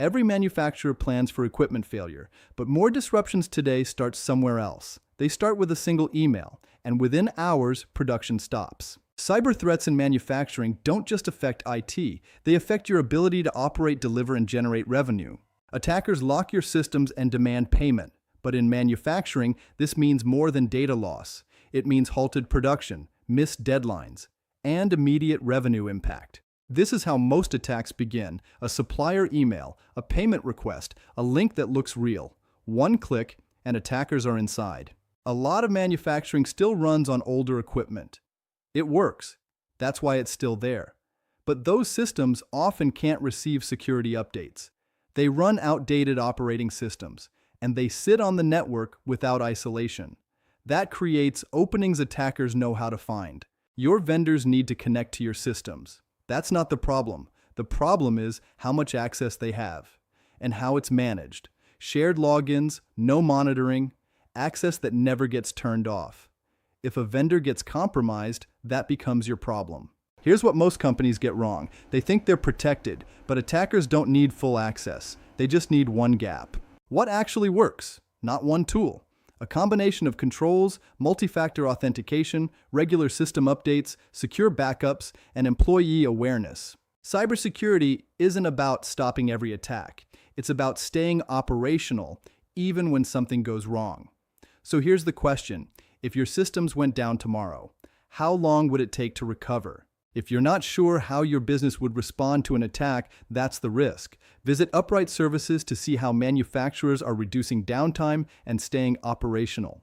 Every manufacturer plans for equipment failure, but more disruptions today start somewhere else. They start with a single email, and within hours, production stops. Cyber threats in manufacturing don't just affect IT, they affect your ability to operate, deliver, and generate revenue. Attackers lock your systems and demand payment. But in manufacturing, this means more than data loss. It means halted production, missed deadlines, and immediate revenue impact. This is how most attacks begin: a supplier email, a payment request, a link that looks real. One click, and attackers are inside. A lot of manufacturing still runs on older equipment. It works. That's why it's still there. But those systems often can't receive security updates. They run outdated operating systems, and they sit on the network without isolation. That creates openings attackers know how to find. Your vendors need to connect to your systems. That's not the problem. The problem is how much access they have and how it's managed. Shared logins, no monitoring, access that never gets turned off. If a vendor gets compromised, that becomes your problem. Here's what most companies get wrong. They think they're protected, but attackers don't need full access. They just need one gap. What actually works? Not one tool. A combination of controls, multi-factor authentication, regular system updates, secure backups, and employee awareness. Cybersecurity isn't about stopping every attack. It's about staying operational, even when something goes wrong. So here's the question. If your systems went down tomorrow, how long would it take to recover? If you're not sure how your business would respond to an attack, that's the risk. Visit Uprite Services to see how manufacturers are reducing downtime and staying operational.